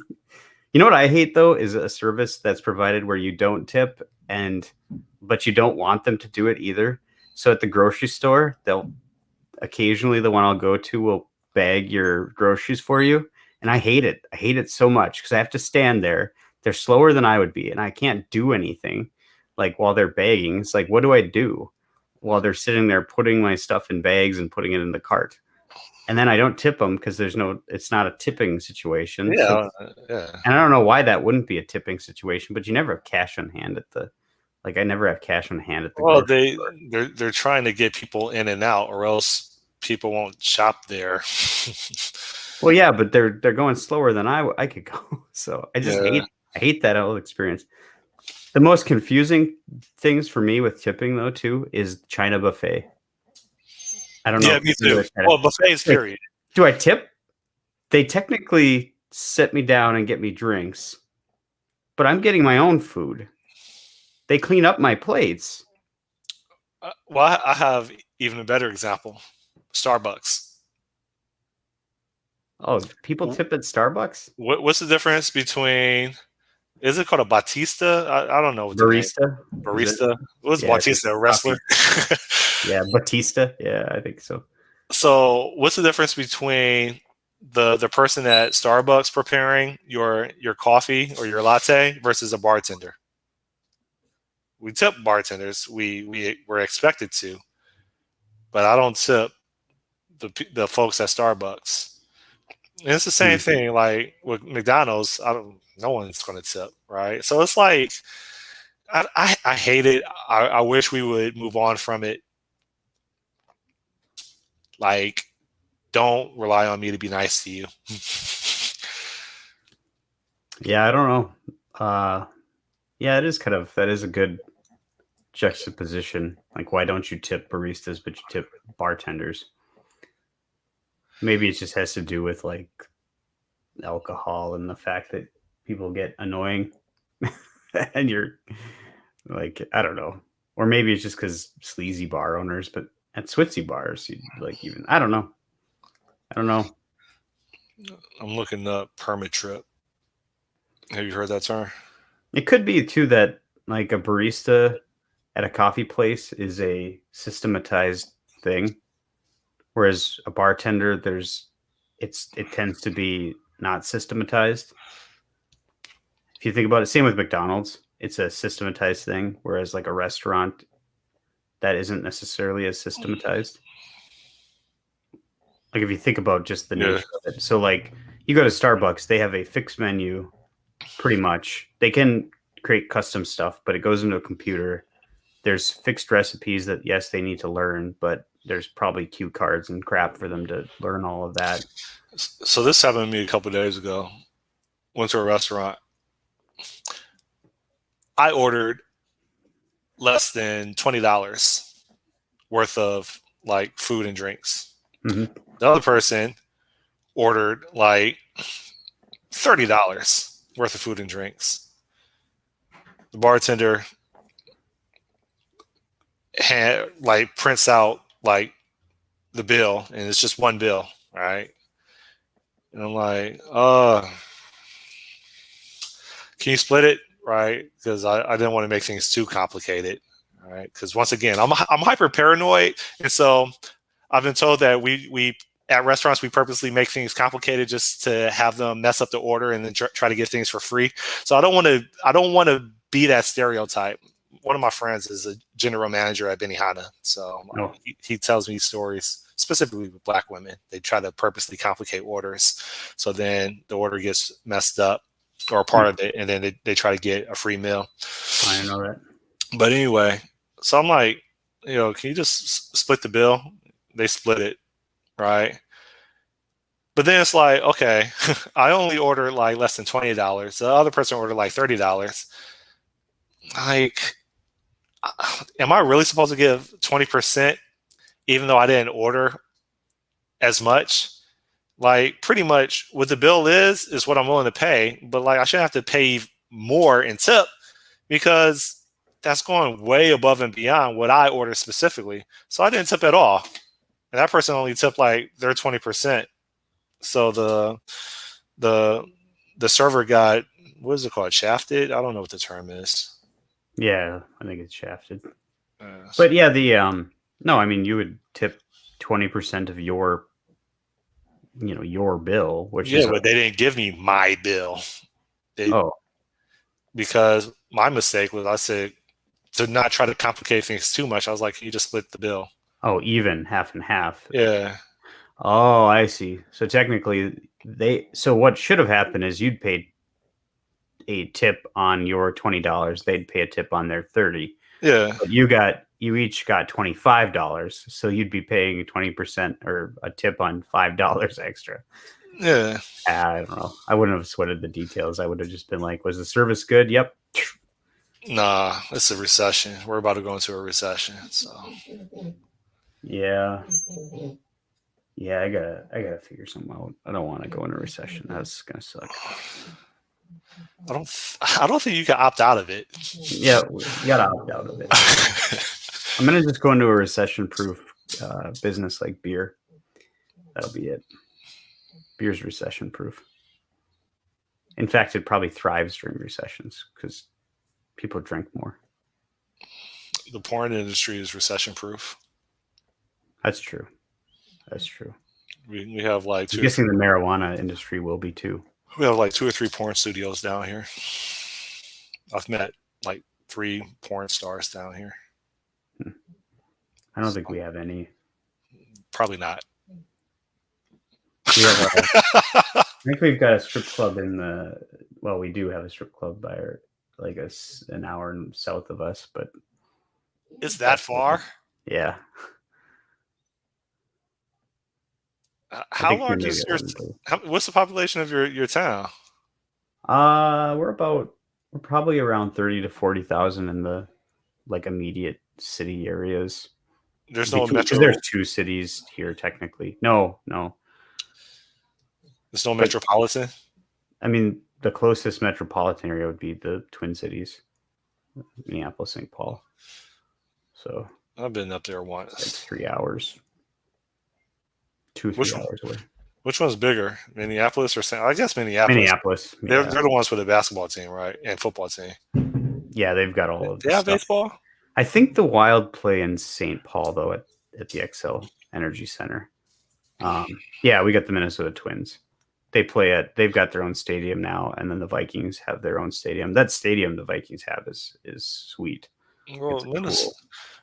You know what I hate though is a service that's provided where you don't tip, and but you don't want them to do it either. So at the grocery store, they'll occasionally, the one I'll go to will bag your groceries for you, and I hate it. I hate it so much because I have to stand there. They're slower than I would be, and I can't do anything like while they're bagging. It's like, what do I do while they're sitting there putting my stuff in bags and putting it in the cart? And then I don't tip them because it's not a tipping situation. So, Yeah, yeah. and I don't know why that wouldn't be a tipping situation, but you never have cash on hand at the, like, I never have cash on hand at the Well, grocery store. they're trying to get people in and out, or else people won't shop there. Well, yeah, but they're going slower than I could go. So Yeah, I hate that whole experience. The most confusing things for me with tipping though too is China buffet. I don't know yeah, if me you too. ever had it. Well, buffets, Like, period. do I tip? They technically sit me down and get me drinks, but I'm getting my own food. They clean up my plates. Well, I have even a better example. Starbucks. Oh, people tip at Starbucks? What's the difference between Is it called a Batista? I don't know what the name. Barista, is it? Barista. Was Yeah, it's Batista a wrestler? coffee. Yeah, Batista. Yeah, I think so. So, what's the difference between the person at Starbucks preparing your coffee or your latte versus a bartender? We tip bartenders. We're expected to, but I don't tip the folks at Starbucks. And it's the same Hmm. thing like with McDonald's. I don't. No one's going to tip, right? So it's like I hate it. I wish we would move on from it. Like, don't rely on me to be nice to you. Yeah, I don't know. Yeah, it is kind of that is a good juxtaposition. Like, why don't you tip baristas, but you tip bartenders? Maybe it just has to do with like alcohol and the fact that people get annoying and you're like, I don't know. Or maybe it's just because sleazy bar owners, but at Switzy bars, you like even, I don't know. I don't know. I'm looking up permit trip. Have you heard that term? It could be too that like a barista at a coffee place is a systematized thing, whereas a bartender, it tends to be not systematized. If you think about it, same with McDonald's, it's a systematized thing, whereas like a restaurant that isn't necessarily as systematized. Like if you think about just the Yeah. nature of it. So like you go to Starbucks, they have a fixed menu pretty much. They can create custom stuff, but it goes into a computer. There's fixed recipes that yes, they need to learn, but there's probably cue cards and crap for them to learn all of that. So this happened to me a couple of days ago. Went to a restaurant. I ordered less than $20 worth of like food and drinks. Mm-hmm. The other person ordered like $30 worth of food and drinks. The bartender like prints out like the bill, and it's just one bill, right? And I'm like, can you split it, right? Because I didn't want to make things too complicated, right? Because once again, I'm hyper paranoid, and so I've been told that we at restaurants we purposely make things complicated just to have them mess up the order and then try to get things for free. So I don't want to be that stereotype. One of my friends is a general manager at Benihana, so Oh, he tells me stories specifically with black women. They try to purposely complicate orders, so then the order gets messed up or a part of it, and then they try to get a free meal. I didn't know that. But anyway, so I'm like, can you just split the bill? They split it, right? But then it's like, okay, I only ordered like less than $20. The other person ordered like $30. Like, am I really supposed to give 20% even though I didn't order as much? Like, pretty much what the bill is what I'm willing to pay. But like, I shouldn't have to pay more in tip because that's going way above and beyond what I ordered specifically. So I didn't tip at all. And that person only tipped like their 20%. So the the server got, what is it called? Shafted? I don't know what the term is. Yeah, I think it's shafted. Uh, But yeah, the no, I mean you would tip 20% of your bill, which yeah, is but they didn't give me my bill. They oh Because my mistake was I said to not try to complicate things too much. I was like, can you just split the bill? even half and half. Yeah. Oh, I see. So technically, so what should have happened is you'd paid a tip on your $20. They'd pay a tip on their 30. Yeah. But you each got $25, so you'd be paying 20% or a tip on $5 extra. Yeah. I don't know. I wouldn't have sweated the details. I would have just been like, "Was the service good?" Yep. Nah, it's a recession. We're about to go into a recession. So Yeah. Yeah, I gotta figure something out. I don't want to go into a recession. That's gonna suck. I don't think you can opt out of it. Yeah, we gotta opt out of it. I'm gonna just go into a recession-proof business like beer. That'll be it. Beer's recession-proof. In fact, it probably thrives during recessions because people drink more. The porn industry is recession proof. That's true. That's true. We have like I'm guessing the marijuana industry will be too. We have like 2 or 3 porn studios down here. I've met like 3 porn stars down here. I don't think we have any. Probably not. We have I think we've got a strip club in the. Well, we do have a strip club by like an hour south of us, but it's that far. Yeah. How large is your? What's the population of your town? We're probably around 30 to 40,000 in the like immediate city areas. There's no metro. Because there's 2 cities here technically. No. There's no metropolitan. I mean, the closest metropolitan area would be the Twin Cities, Minneapolis, St. Paul. So I've been up there once. Like 3 hours. 2-3 hours away. Which one's bigger, Minneapolis or St.? I guess Minneapolis. Minneapolis. They're the ones with the basketball team, right, and football team. Yeah, they've got all of. They have baseball. I think the Wild play in St. Paul though at the XL Energy Center. Yeah, we got the Minnesota Twins. They've got their own stadium now, and then the Vikings have their own stadium. That stadium the Vikings have is sweet. Well,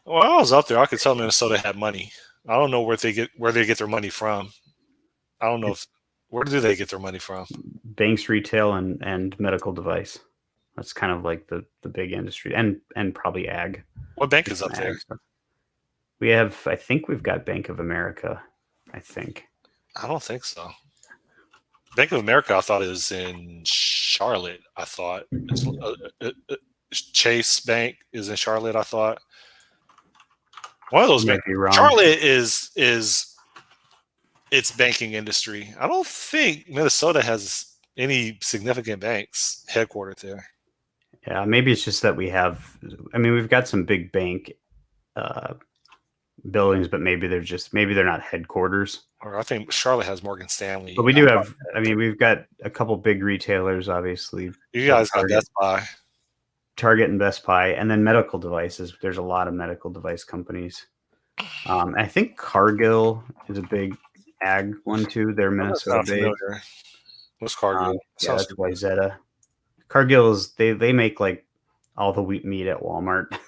Well, I was up there. I could tell Minnesota had money. I don't know where they get their money from. I don't know where do they get their money from? Banks, retail, and medical device. That's kind of like the big industry, and probably ag. What bank is up there? We have, I think we've got Bank of America. I think. I don't think so. Bank of America, I thought it was in Charlotte. I thought Chase Bank is in Charlotte. I thought one of those banks. Charlotte is its banking industry. I don't think Minnesota has any significant banks headquartered there. Yeah, maybe it's just that we have. I mean, we've got some big bank buildings, but maybe they're not headquarters. Or I think Charlotte has Morgan Stanley. But we do have. I mean, we've got a couple big retailers, obviously. You guys got Best Buy, Target, and Best Buy, and then medical devices. There's a lot of medical device companies. I think Cargill is a big ag one too. They're Minnesota based. What's Cargill? Yeah, that's Wyzetta. Cargill's they make like all the wheat meat at Walmart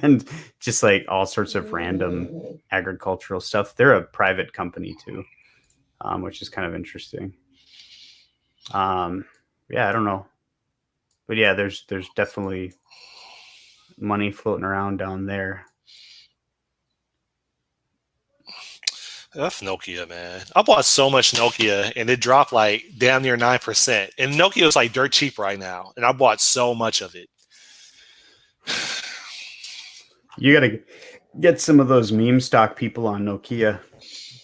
and just like all sorts of random agricultural stuff. They're a private company too, which is kind of interesting. Yeah, I don't know, but yeah, there's definitely money floating around down there. That's Nokia, man. I bought so much Nokia, and it dropped like damn near 9%. And Nokia is like dirt cheap right now, and I bought so much of it. You got to get some of those meme stock people on Nokia.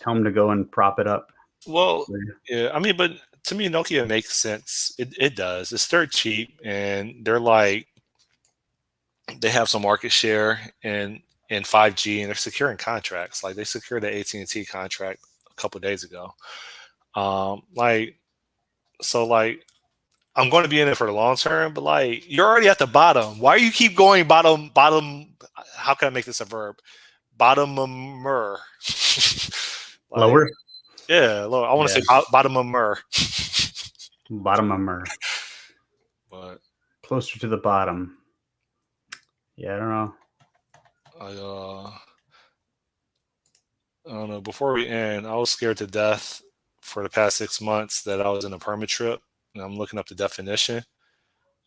Tell them to go and prop it up. Well, yeah, I mean, but to me, Nokia makes sense. It does. It's dirt cheap, and they're like, they have some market share, and in 5G, and they're securing contracts. Like they secured the AT&T contract a couple of days ago. I'm going to be in it for the long term, but like you're already at the bottom. Why do you keep going bottom? How can I make this a verb? Bottom-mer. Lower? Yeah, lower. I want to say bottom-mer. Bottom-mer. But closer to the bottom. Yeah, I don't know. I don't know. Before we end, I was scared to death for the past 6 months that I was in a permit trip, and I'm looking up the definition,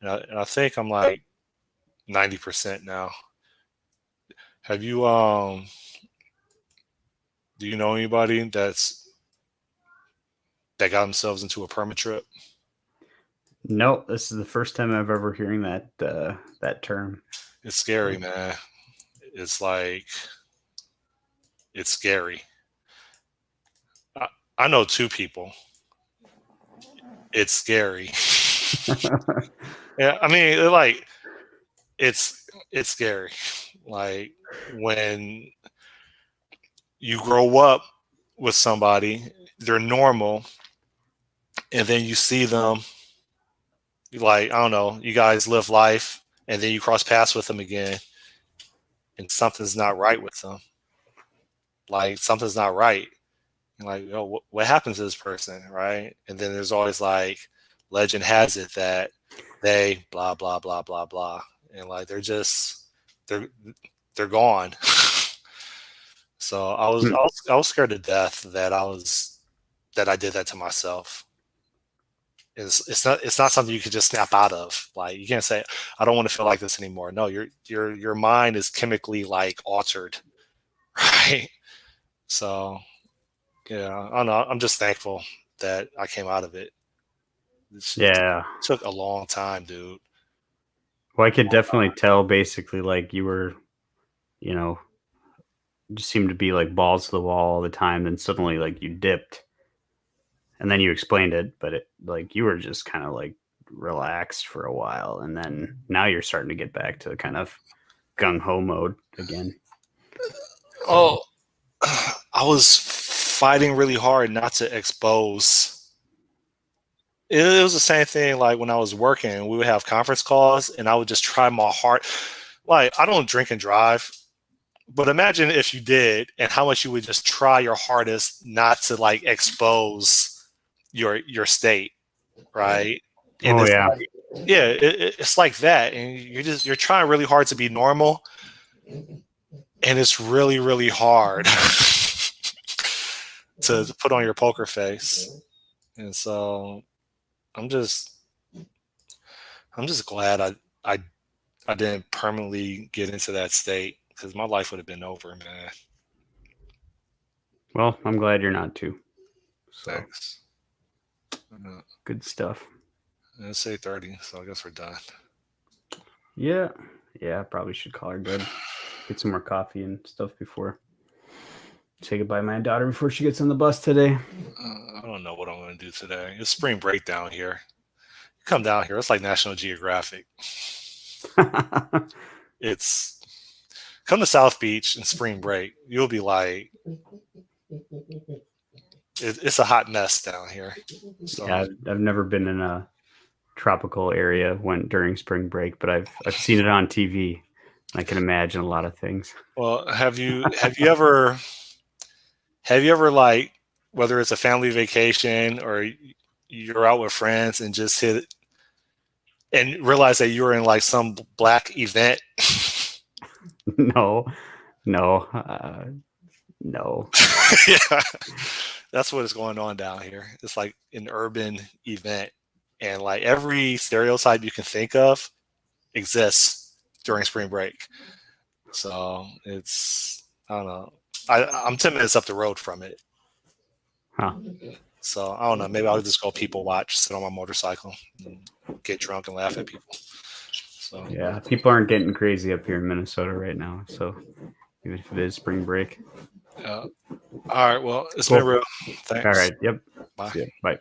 and I think I'm like 90% now. Have you do you know anybody that got themselves into a permit trip? No, this is the first time I've ever hearing that term. It's scary, man. It's like, it's scary. I know 2 people. It's scary. Yeah, I mean, like, it's scary. Like when you grow up with somebody, they're normal, and then you see them like, I don't know, you guys live life and then you cross paths with them again and something's not right with them. Like something's not right. You're like, oh, what happened to this person, right? And then there's always like, legend has it that they blah blah blah blah blah, and like they're they're gone. So I was scared to death that I did that to myself. It's not something you could just snap out of. Like you can't say I don't want to feel like this anymore. No, your mind is chemically like altered, right? So yeah, I don't know. I'm just thankful that I came out of it. It Yeah. took a long time, dude. Well, I could definitely tell basically like you were, you know, just seemed to be like balls to the wall all the time. Then suddenly like you dipped and then you explained it, but it like you were just kind of like relaxed for a while. And then now you're starting to get back to kind of gung ho mode again. Oh, I was fighting really hard not to expose. It was the same thing like when I was working, we would have conference calls and I would just try my heart. Like, I don't drink and drive, but imagine if you did and how much you would just try your hardest not to like expose your state, right? And Oh it's yeah. like, yeah, it's like that. And you're trying really hard to be normal and it's really, really hard to put on your poker face. And so I'm just I'm just glad I I didn't permanently get into that state because my life would have been over, man. Well, I'm glad you're not too. So Thanks. good stuff. Let's say 30, so I guess we're done. Yeah. Yeah, I probably should call her good. Get some more coffee and stuff before say goodbye to my daughter before she gets on the bus today. I don't know what I'm going to do today. It's spring break down here. You come down here, it's like National Geographic. It's come to South Beach in spring break. You'll be like, it's a hot mess down here. So Yeah, I've never been in a tropical area when during spring break, but I've seen it on TV. I can imagine a lot of things. well, have you ever like whether it's a family vacation or you're out with friends and just hit and realize that you were in like some black event? No, no, no. Yeah, that's what is going on down here. It's like an urban event, and like every stereotype you can think of exists during spring break. So it's I don't know. I'm 10 minutes up the road from it. Huh. So I don't know. Maybe I'll just go people watch, sit on my motorcycle, and get drunk and laugh at people. So Yeah, people aren't getting crazy up here in Minnesota right now. So even if it is spring break. all right. Well, it's Cool. been real. Thanks. All right. Yep. Bye. See ya. Bye.